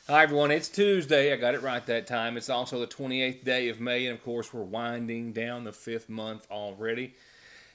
Hi, everyone. It's Tuesday. I got it right that time. It's also the 28th day of May, and of course, we're winding down the fifth month already.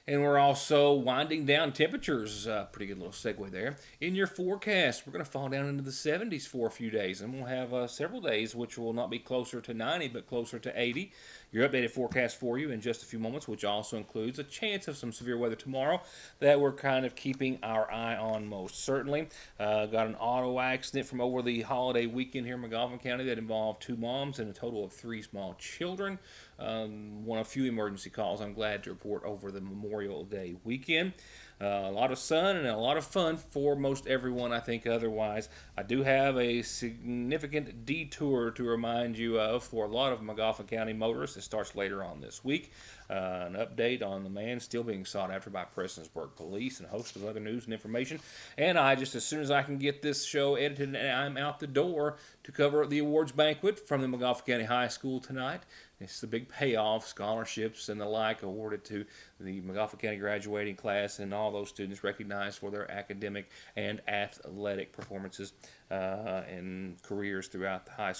And we're also winding down temperatures. Pretty good little segue there. In your forecast, we're going to fall down into the 70s for a few days, and we'll have several days which will not be closer to 90 but closer to 80. Your updated forecast for you in just a few moments, which also includes a chance of some severe weather tomorrow that we're kind of keeping our eye on most certainly. Got an auto accident from over the holiday weekend here in McGoffin County that involved two moms and a total of three small children. One of a few emergency calls I'm glad to report over the Memorial Day weekend. A lot of sun and a lot of fun for most everyone, I think, otherwise. I do have a significant detour to remind you of for a lot of McGoffin County motorists. It starts later on this week. An update on the man still being sought after by Prestonsburg Police and a host of other news and information. And I just, as soon as I can get this show edited, I'm out the door to cover the awards banquet from the McGoffin County High School tonight. It's the big payoff, scholarships and the like awarded to the McGoffin County graduating class and all those students recognized for their academic and athletic performances and careers throughout their high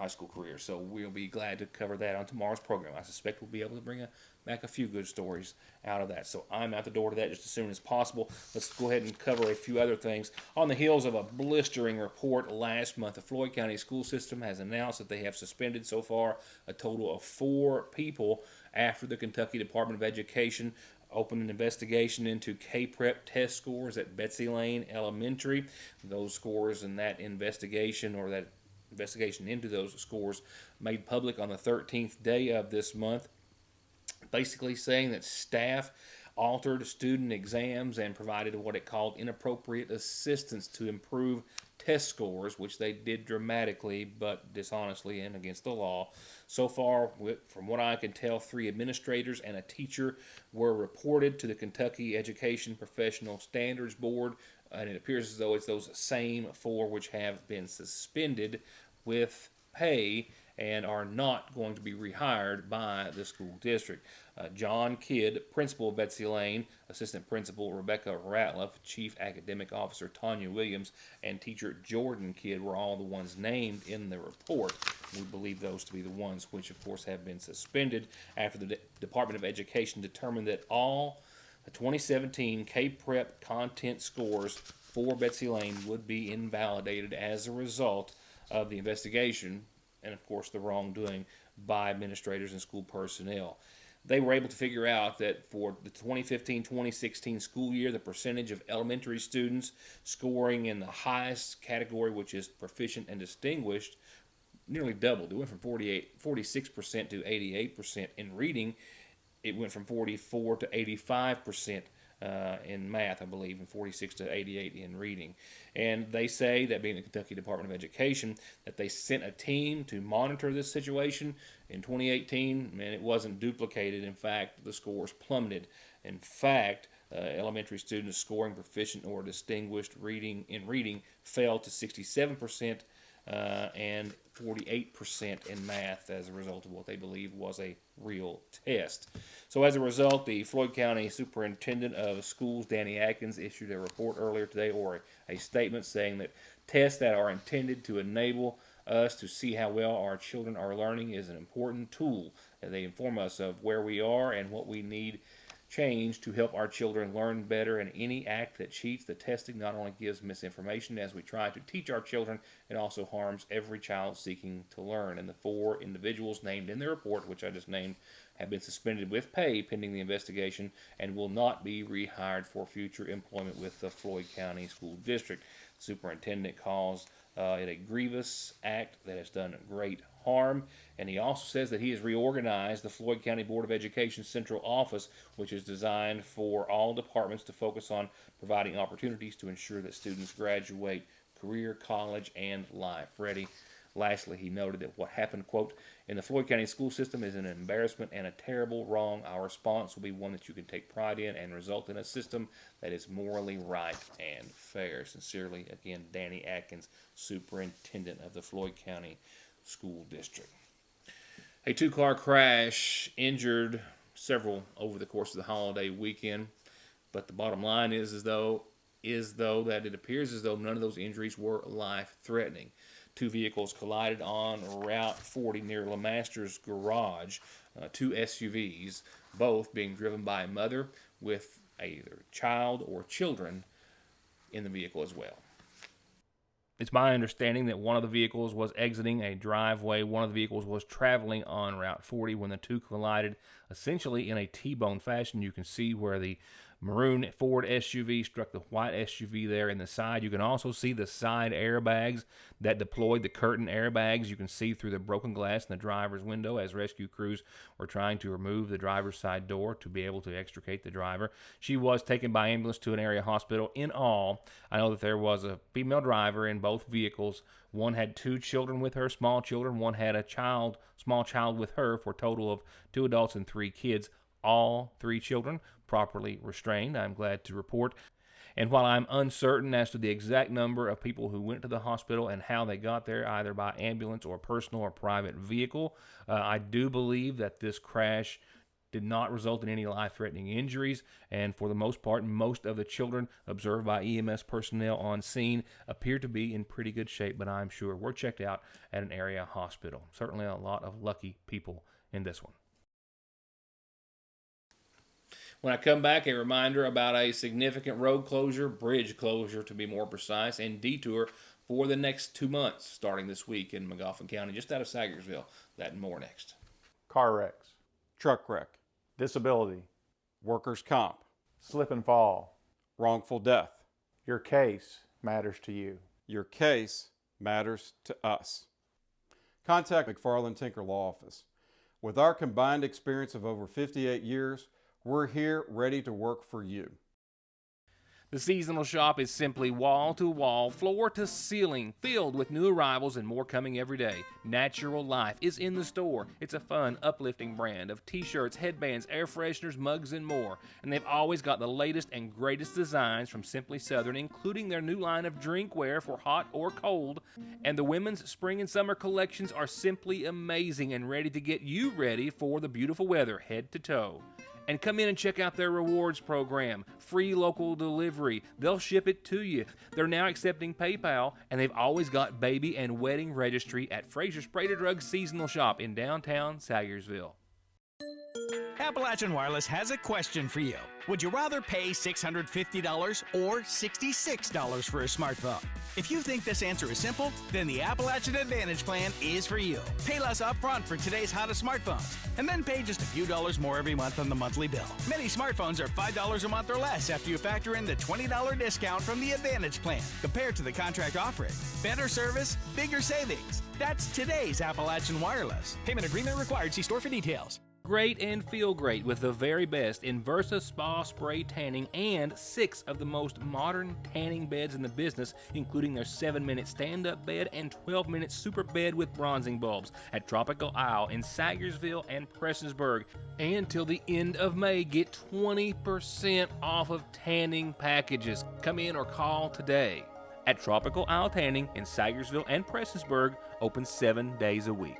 school career. So we'll be glad to cover that on tomorrow's program. I suspect we'll be able to bring back a few good stories out of that. So I'm out the door to that just as soon as possible. Let's go ahead and cover a few other things. On the heels of a blistering report last month, the Floyd County school system has announced that they have suspended so far a total of 4 people after the Kentucky Department of Education opened an investigation into K-Prep test scores at Betsy Lane Elementary. Those scores in that investigation, or that investigation into those scores, made public on the 13th day of this month, basically saying that staff altered student exams and provided what it called inappropriate assistance to improve test scores, which they did dramatically but dishonestly and against the law. So far, from what I can tell, 3 administrators and a teacher were reported to the Kentucky Education Professional Standards Board, and it appears as though it's those same 4 which have been suspended with pay and are not going to be rehired by the school district. John Kidd, principal of Betsy Lane, assistant principal Rebecca Ratliff, chief academic officer Tanya Williams, and teacher Jordan Kidd were all the ones named in the report. We believe those to be the ones which, of course, have been suspended after the Department of Education determined that all the 2017 K-Prep content scores for Betsy Lane would be invalidated as a result of the investigation and, of course, the wrongdoing by administrators and school personnel. They were able to figure out that for the 2015-2016 school year, the percentage of elementary students scoring in the highest category, which is proficient and distinguished, nearly doubled. It went from 46% to 88% in reading. It went from 44 to 85% in math, I believe, and 46 to 88 in reading. And they say, that being the Kentucky Department of Education, that they sent a team to monitor this situation in 2018, and it wasn't duplicated. In fact, the scores plummeted. In fact, elementary students scoring proficient or distinguished reading fell to 67% and 48% in math as a result of what they believe was a real test. So as a result, the Floyd County Superintendent of Schools, Danny Atkins, issued a report earlier today, or a statement saying that tests that are intended to enable us to see how well our children are learning is an important tool. And they inform us of where we are and what we need change to help our children learn better, and any act that cheats the testing not only gives misinformation as we try to teach our children, it also harms every child seeking to learn. And the 4 individuals named in the report, which I just named, have been suspended with pay pending the investigation and will not be rehired for future employment with the Floyd County School District. The superintendent calls it a grievous act that has done great harm, and he also says that he has reorganized the Floyd County Board of Education Central Office, which is designed for all departments to focus on providing opportunities to ensure that students graduate career, college, and life ready. Lastly, he noted that what happened, quote, in the Floyd County school system is an embarrassment and a terrible wrong. Our response will be one that you can take pride in and result in a system that is morally right and fair. Sincerely, again, Danny Atkins, Superintendent of the Floyd County School District. A 2-car crash injured several over the course of the holiday weekend, but the bottom line is though is, though, that it appears as though none of those injuries were life-threatening. Two vehicles collided on Route 40 near LeMaster's garage, two SUVs, both being driven by a mother with either child or children in the vehicle as well. It's my understanding that one of the vehicles was exiting a driveway. One of the vehicles was traveling on Route 40 when the two collided, essentially in a T-bone fashion. You can see where the maroon Ford SUV struck the white SUV there in the side. You can also see the side airbags that deployed, the curtain airbags. You can see through the broken glass in the driver's window as rescue crews were trying to remove the driver's side door to be able to extricate the driver. She was taken by ambulance to an area hospital. In all, I know that there was a female driver in both vehicles. One had two children with her, small children. One had a small child with her, for a total of 2 adults and 3 kids. All 3 children properly restrained, I'm glad to report. And while I'm uncertain as to the exact number of people who went to the hospital and how they got there, either by ambulance or personal or private vehicle, I do believe that this crash did not result in any life-threatening injuries, and for the most part, most of the children observed by EMS personnel on scene appear to be in pretty good shape, but I'm sure were checked out at an area hospital. Certainly a lot of lucky people in this one. When I come back, a reminder about a significant road closure, bridge closure to be more precise, and detour for the next 2 months, starting this week in Magoffin County, just out of Sagersville. That and more next. Car wrecks, Truck wreck, disability, workers' comp, slip and fall. wrongful death. Your case matters to you. Your case matters to us. Contact McFarland Tinker Law Office. With our combined experience of over 58 years, we're here ready to work for you. The seasonal shop is simply wall-to-wall, floor-to-ceiling, filled with new arrivals and more coming every day. Natural Life is in the store. It's a fun, uplifting brand of t-shirts, headbands, air fresheners, mugs, and more. And they've always got the latest and greatest designs from Simply Southern, including their new line of drinkware for hot or cold. And the women's spring and summer collections are simply amazing and ready to get you ready for the beautiful weather, head to toe. And come in and check out their rewards program. Free local delivery. They'll ship it to you. They're now accepting PayPal, and they've always got baby and wedding registry at Fraser's Prater Drug Seasonal Shop in downtown Sagersville. Appalachian Wireless has a question for you. Would you rather pay $650 or $66 for a smartphone? If you think this answer is simple, then the Appalachian Advantage plan is for you. Pay less upfront for today's hottest smartphones, and then pay just a few dollars more every month on the monthly bill. Many smartphones are $5 a month or less after you factor in the $20 discount from the Advantage plan, compared to the contract offering. Better service, bigger savings. That's today's Appalachian Wireless. Payment agreement required. See store for details. Great and feel great with the very best in Versa Spa Spray Tanning and 6 of the most modern tanning beds in the business, including their 7-minute stand-up bed and 12-minute super bed with bronzing bulbs at Tropical Isle in Sagersville and Prestonsburg. And till the end of May, get 20% off of tanning packages. Come in or call today. At Tropical Isle Tanning in Sagersville and Prestonsburg, open 7 days a week.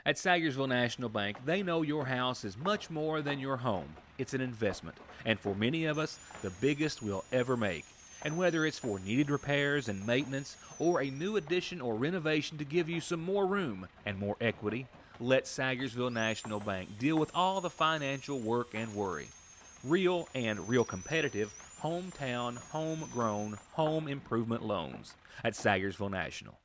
At Sagersville National Bank, they know your house is much more than your home. It's an investment, and for many of us, the biggest we'll ever make. And whether it's for needed repairs and maintenance, or a new addition or renovation to give you some more room and more equity, let Sagersville National Bank deal with all the financial work and worry. Real and real competitive, hometown, homegrown, home improvement loans at Sagersville National.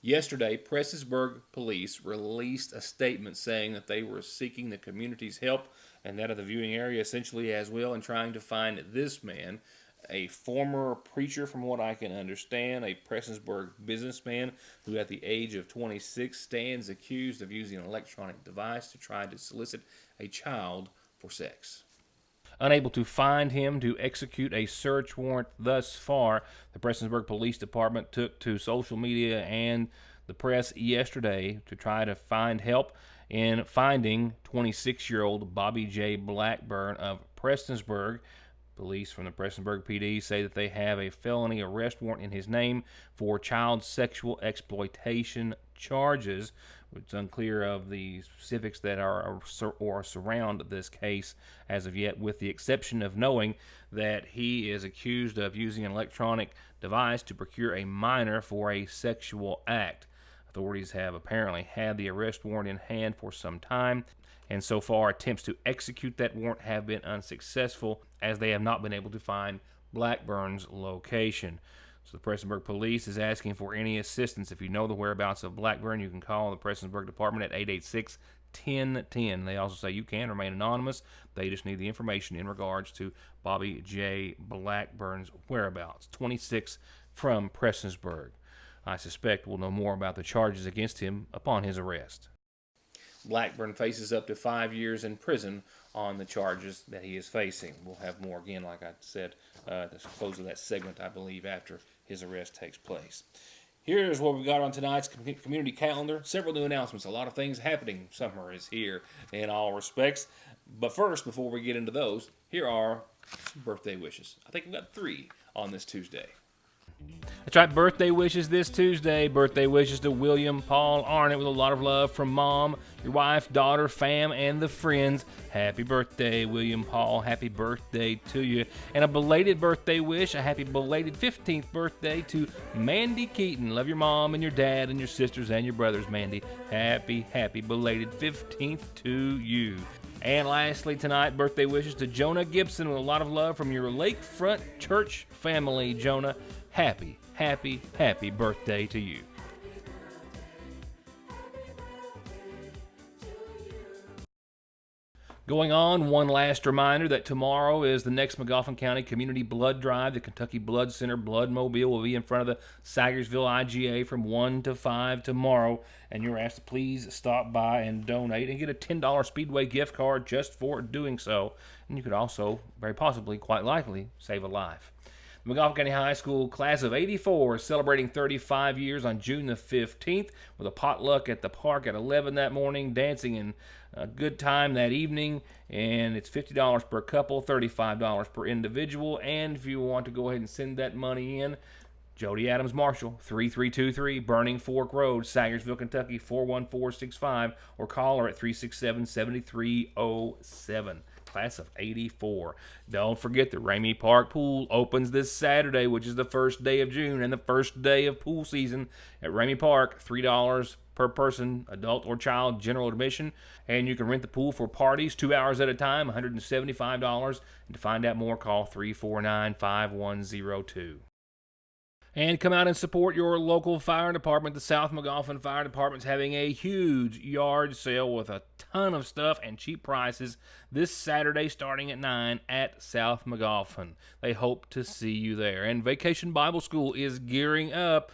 Yesterday, Prestonsburg police released a statement saying that they were seeking the community's help and that of the viewing area essentially as well in trying to find this man, a former preacher from what I can understand, a Prestonsburg businessman who at the age of 26 stands accused of using an electronic device to try to solicit a child for sex. Unable to find him to execute a search warrant thus far, the Prestonsburg Police Department took to social media and the press yesterday to try to find help in finding 26-year-old Bobby J. Blackburn of Prestonsburg. Police from the Prestonsburg PD say that they have a felony arrest warrant in his name for child sexual exploitation charges. It's unclear of the specifics that are or surround this case as of yet, with the exception of knowing that he is accused of using an electronic device to procure a minor for a sexual act. Authorities have apparently had the arrest warrant in hand for some time, and so far attempts to execute that warrant have been unsuccessful, as they have not been able to find Blackburn's location. So the Prestonsburg Police is asking for any assistance. If you know the whereabouts of Blackburn, you can call the Prestonsburg Department at 886-1010. They also say you can remain anonymous. They just need the information in regards to Bobby J. Blackburn's whereabouts. 26 from Prestonsburg. I suspect we'll know more about the charges against him upon his arrest. Blackburn faces up to 5 years in prison on the charges that he is facing. We'll have more, again, like I said, at the close of that segment, I believe, after his arrest takes place. Here's what we got on tonight's community calendar. Several new announcements. A lot of things happening. Summer is here in all respects. But first, before we get into those, here are some birthday wishes. I think we've got 3 on this Tuesday. That's right, birthday wishes this Tuesday. Birthday wishes to William Paul Arnott with a lot of love from Mom, your wife, daughter, fam, and the friends. Happy birthday, William Paul. Happy birthday to you. And a belated birthday wish, a happy belated 15th birthday to Mandy Keaton. Love your mom and your dad and your sisters and your brothers, Mandy. Happy belated 15th to you. And lastly tonight, birthday wishes to Jonah Gibson with a lot of love from your Lakefront Church family, Jonah. Happy birthday to you. Going on, one last reminder that tomorrow is the next McGoffin County Community Blood Drive. The Kentucky Blood Center Blood Mobile will be in front of the Sagersville IGA from 1 to 5 tomorrow. And you're asked to please stop by and donate and get a $10 Speedway gift card just for doing so. And you could also, very possibly, quite likely, save a life. The McGoffin County High School class of '84 is celebrating 35 years on June the 15th with a potluck at the park at 11 that morning, dancing and a good time that evening, and it's $50 per couple, $35 per individual. And if you want to go ahead and send that money in, Jody Adams Marshall, 3323 Burning Fork Road, Sagersville, Kentucky, 41465, or call her at 367-7307. Class of '84. Don't forget the Ramey Park Pool opens this Saturday, which is the first day of June and the first day of pool season at Ramey Park. $3 per person, adult or child, general admission. And you can rent the pool for parties 2 hours at a time, $175. And to find out more, call 349-5102. And come out and support your local fire department. The South McGoffin Fire Department's having a huge yard sale with a ton of stuff and cheap prices this Saturday starting at 9 at South McGoffin. They hope to see you there. And Vacation Bible School is gearing up.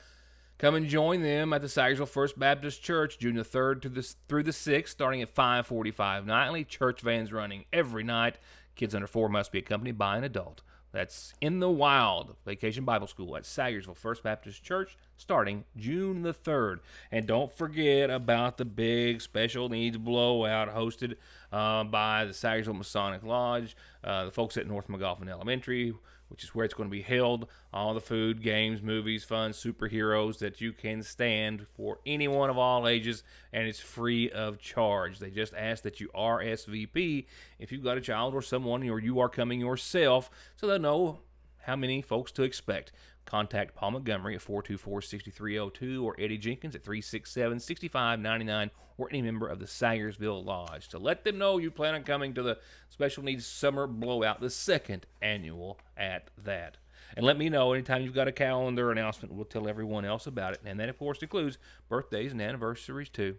Come and join them at the Sagersville First Baptist Church June the 3rd through the 6th, starting at 5:45 nightly. Church vans running every night. Kids under 4 must be accompanied by an adult. That's In the Wild, Vacation Bible School at Sagersville First Baptist Church, starting June the 3rd. And don't forget about the big special needs blowout hosted by the Sagersville Masonic Lodge, the folks at North McGoffin Elementary, which is where it's going to be held. All the food, games, movies, fun, superheroes that you can stand for anyone of all ages, and it's free of charge. They just ask that you RSVP if you've got a child or someone, or you are coming yourself, so they'll know how many folks to expect. Contact Paul Montgomery at 424-6302 or Eddie Jenkins at 367-6599 or any member of the Sagersville Lodge to let them know you plan on coming to the Special Needs Summer Blowout, the 2nd annual at that. And let me know anytime you've got a calendar announcement. We'll tell everyone else about it. And that, of course, includes birthdays and anniversaries, too.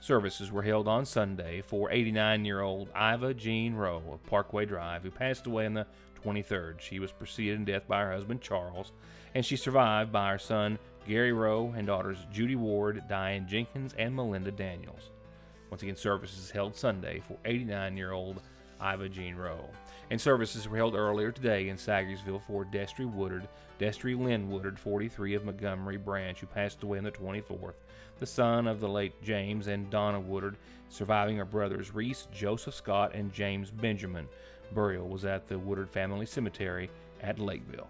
Services were held on Sunday for 89-year-old Iva Jean Rowe of Parkway Drive, who passed away on the 23rd. She was preceded in death by her husband, Charles, and she's survived by her son, Gary Rowe, and daughters Judy Ward, Diane Jenkins, and Melinda Daniels. Once again, services held Sunday for 89-year-old Iva Jean Rowe. And services were held earlier today in Sagersville for Destry Lynn Woodard, 43 of Montgomery Branch, who passed away on the 24th. The son of the late James and Donna Woodard, surviving her brothers Reese, Joseph Scott, and James Benjamin. Burial was at the Woodard Family Cemetery at Lakeville.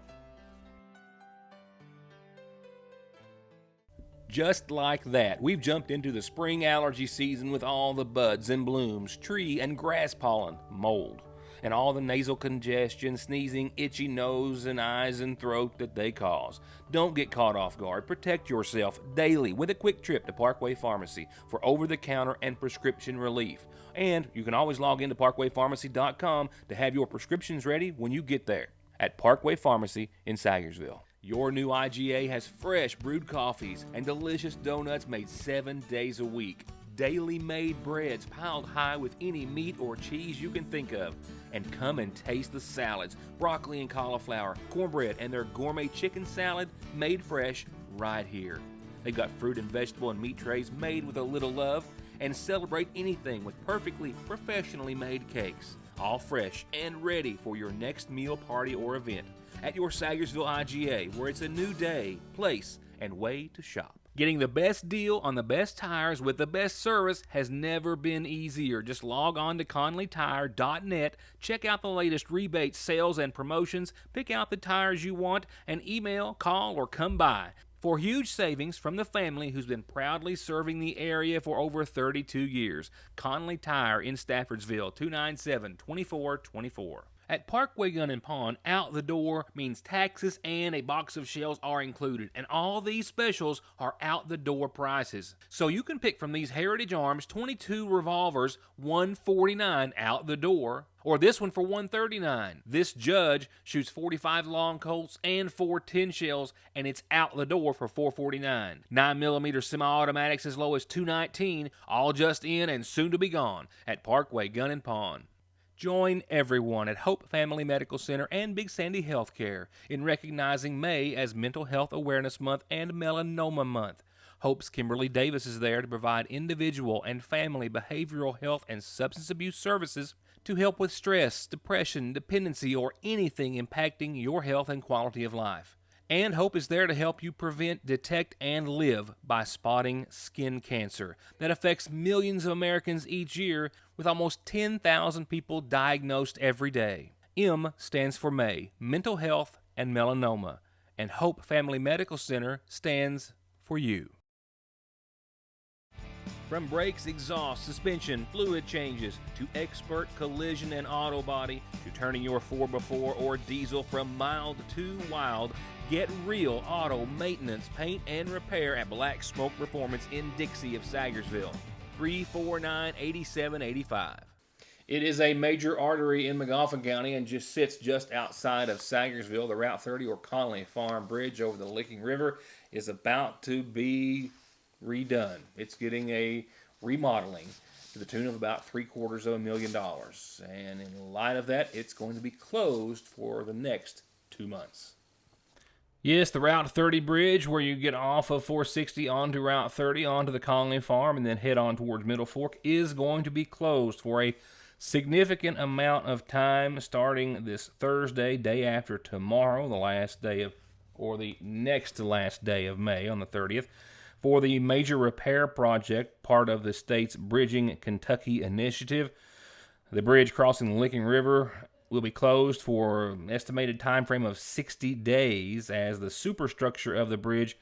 Just like that, we've jumped into the spring allergy season with all the buds and blooms, tree and grass pollen, mold, and all the nasal congestion, sneezing, itchy nose and eyes and throat that they cause. Don't get caught off guard. Protect yourself daily with a quick trip to Parkway Pharmacy for over-the-counter and prescription relief. And you can always log into parkwaypharmacy.com to have your prescriptions ready when you get there at Parkway Pharmacy in Sayersville. Your new IGA has fresh brewed coffees and delicious donuts made 7 days a week. Daily made breads piled high with any meat or cheese you can think of. And come and taste the salads, broccoli and cauliflower, cornbread, and their gourmet chicken salad made fresh right here. They've got fruit and vegetable and meat trays made with a little love, and celebrate anything with perfectly professionally made cakes. All fresh and ready for your next meal, party, or event at your Sayersville IGA, where it's a new day, place, and way to shop. Getting the best deal on the best tires with the best service has never been easier. Just log on to ConleyTire.net, check out the latest rebates, sales, and promotions, pick out the tires you want, and email, call, or come by for huge savings from the family who's been proudly serving the area for over 32 years. Conley Tire in Staffordsville, 297-2424. At Parkway Gun and Pawn, out the door means taxes and a box of shells are included, and all these specials are out the door prices. So you can pick from these Heritage Arms 22 revolvers, $149 out the door, or this one for $139. This Judge shoots 45 long Colts and 4 10 shells, and it's out the door for $449. 9mm semi-automatics as low as $219, all just in and soon to be gone at Parkway Gun and Pawn. Join everyone at Hope Family Medical Center and Big Sandy Healthcare in recognizing May as Mental Health Awareness Month and Melanoma Month. Hope's Kimberly Davis is there to provide individual and family behavioral health and substance abuse services to help with stress, depression, dependency, or anything impacting your health and quality of life. And Hope is there to help you prevent, detect, and live by spotting skin cancer that affects millions of Americans each year, with almost 10,000 people diagnosed every day. M stands for May, Mental Health and Melanoma, and Hope Family Medical Center stands for you. From brakes, exhaust, suspension, fluid changes, to expert collision and auto body, to turning your 4x4 or diesel from mild to wild, get real auto maintenance, paint, and repair at Black Smoke Performance in Dixie of Sayersville. 349-8785. It is a major artery in McGoffin County and just sits just outside of Sayersville. The Route 30 or Conley Farm Bridge over the Licking River is about to be redone. It's getting a remodeling to the tune of about $750,000. And in light of that, it's going to be closed for the next 2 months. Yes, the Route 30 bridge where you get off of 460 onto Route 30 onto the Conley Farm and then head on towards Middle Fork is going to be closed for a significant amount of time starting this Thursday, day after tomorrow, the last day of, or the next to last day of May on the 30th, for the major repair project, part of the state's Bridging Kentucky initiative. The bridge crossing the Licking River will be closed for an estimated time frame of 60 days as the superstructure of the bridge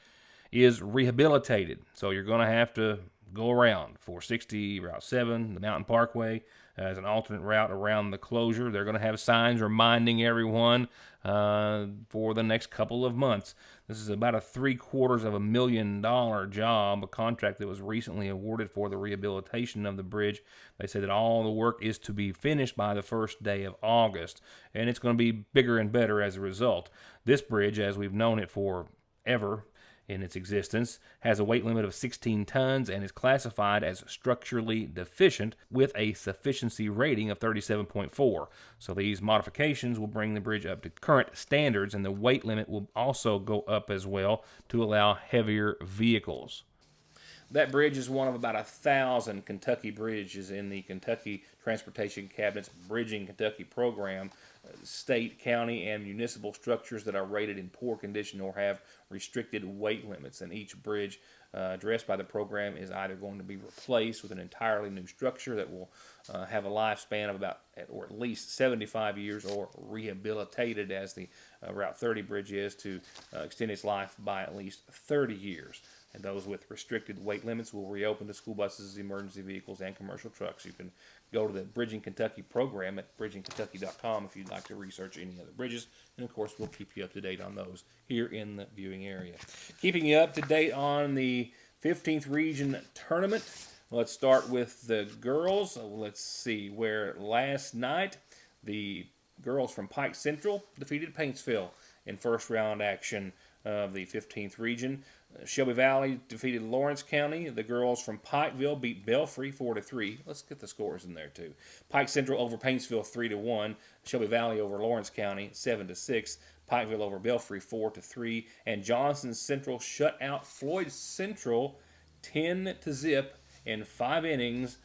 is rehabilitated. So you're going to have to go around 460, Route 7, the Mountain Parkway as an alternate route around the closure. They're going to have signs reminding everyone for the next couple of months. This is about a $750,000 job, a contract that was recently awarded for the rehabilitation of the bridge. They say that all the work is to be finished by the first day of August, and it's going to be bigger and better as a result. This bridge, as we've known it forever in its existence, has a weight limit of 16 tons and is classified as structurally deficient with a sufficiency rating of 37.4. So these modifications will bring the bridge up to current standards, and the weight limit will also go up as well to allow heavier vehicles. That bridge is one of about 1,000 Kentucky bridges in the Kentucky Transportation Cabinet's Bridging Kentucky program. State, county, and municipal structures that are rated in poor condition or have restricted weight limits, and each bridge addressed by the program is either going to be replaced with an entirely new structure that will have a lifespan of about or at least 75 years, or rehabilitated, as the Route 30 bridge is, to extend its life by at least 30 years. And those with restricted weight limits will reopen to school buses, emergency vehicles, and commercial trucks. You can go to the Bridging Kentucky program at bridgingkentucky.com if you'd like to research any other bridges. And, of course, we'll keep you up to date on those here in the viewing area. Keeping you up to date on the 15th Region Tournament, let's start with the girls. Let's see, where last night the girls from Pike Central defeated Paintsville in first round action of the 15th Region. Shelby Valley defeated Lawrence County. The girls from Pikeville beat Belfry 4-3. Let's get the scores in there too. Pike Central over Paintsville 3-1. Shelby Valley over Lawrence County 7-6. Pikeville over Belfry 4-3. And Johnson Central shut out Floyd Central 10-0 in 5 innings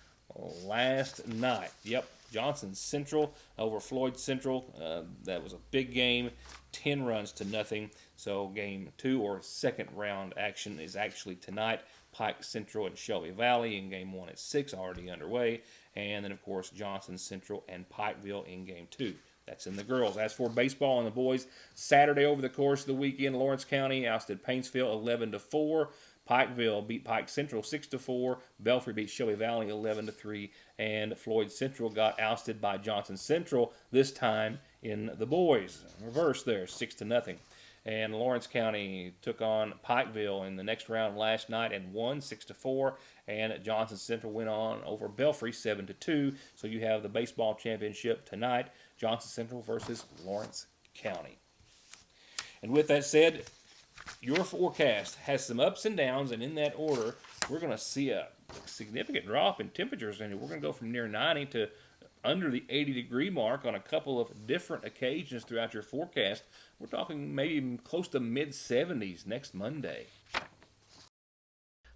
last night. Yep, Johnson Central over Floyd Central. That was a big game, 10 runs to nothing. So game 2 or second round action is actually tonight. Pike Central and Shelby Valley in game 1 at 6, already underway. And then, of course, Johnson Central and Pikeville in game 2. That's in the girls. As for baseball and the boys, Saturday over the course of the weekend, Lawrence County ousted Paintsville 11-4. Pikeville beat Pike Central 6-4. Belfry beat Shelby Valley 11-3. And Floyd Central got ousted by Johnson Central, this time in the boys. Reverse there, 6-0. And Lawrence County took on Pikeville in the next round last night and won 6-4. And Johnson Central went on over Belfry 7-2. So you have the baseball championship tonight, Johnson Central versus Lawrence County. And with that said, your forecast has some ups and downs, and in that order, we're going to see a significant drop in temperatures, and we're going to go from near 90 to under the 80-degree mark on a couple of different occasions throughout your forecast. We're talking maybe close to mid-70s next Monday.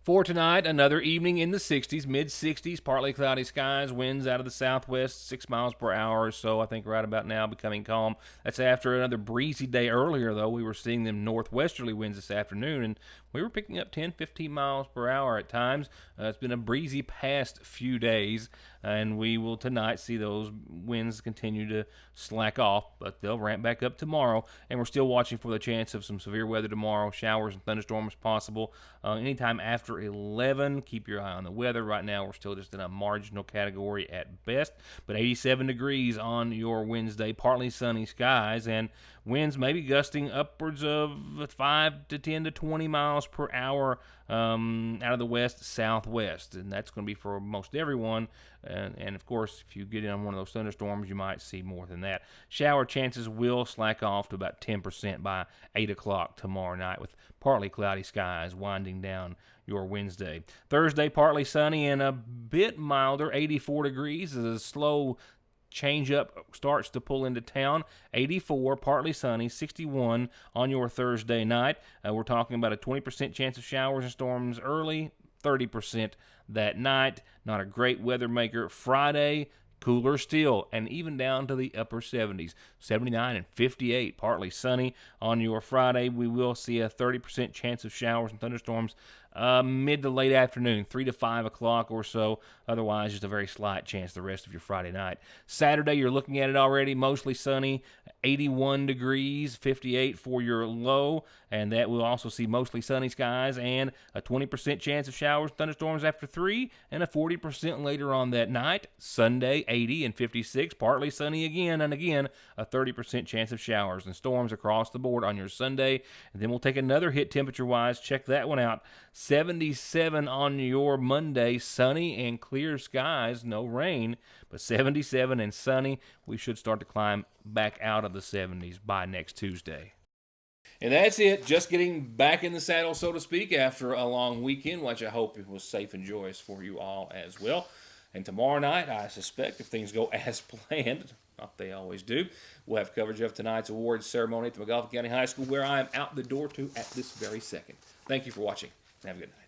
For tonight, another evening in the 60s, mid-60s, partly cloudy skies, winds out of the southwest, 6 miles per hour or so, I think right about now, becoming calm. That's after another breezy day earlier, though. We were seeing them northwesterly winds this afternoon, and we were picking up 10, 15 miles per hour at times. It's been a breezy past few days, and we will tonight see those winds continue to slack off, but they'll ramp back up tomorrow, and we're still watching for the chance of some severe weather tomorrow, showers and thunderstorms possible anytime after 11. Keep your eye on the weather. Right now, we're still just in a marginal category at best, but 87 degrees on your Wednesday, partly sunny skies, and winds maybe gusting upwards of 5 to 10 to 20 miles per hour out of the west southwest, and that's going to be for most everyone. And of course, if you get in on one of those thunderstorms, you might see more than that. Shower chances will slack off to about 10% by 8 o'clock tomorrow night, with partly cloudy skies winding down your Wednesday. Thursday, partly sunny and a bit milder, 84 degrees, as a slow change up starts to pull into town. 84, partly sunny, 61 on your Thursday night. We're talking about a 20% chance of showers and storms early, 30% that night. Not a great weather maker. Friday, cooler still, and even down to the upper 70s, 79 and 58, partly sunny on your Friday. We will see a 30% chance of showers and thunderstorms mid to late afternoon, 3 to 5 o'clock or so. Otherwise, just a very slight chance the rest of your Friday night. Saturday, you're looking at it already, mostly sunny, 81 degrees, 58 for your low, and that will also see mostly sunny skies and a 20% chance of showers and thunderstorms after 3, and a 40% later on that night. Sunday, 80 and 56, partly sunny again, and again, a 30% chance of showers and storms across the board on your Sunday. And then we'll take another hit temperature-wise. Check that one out. 77 on your Monday, sunny and clear skies, no rain, but 77 and sunny. We should start to climb back out of the 70s by next Tuesday. And that's it. Just getting back in the saddle, so to speak, after a long weekend, which I hope it was safe and joyous for you all as well. And tomorrow night, I suspect, if things go as planned, not they always do, we'll have coverage of tonight's awards ceremony at the McGoffin County High School, where I am out the door to at this very second. Thank you for watching. Have a good night.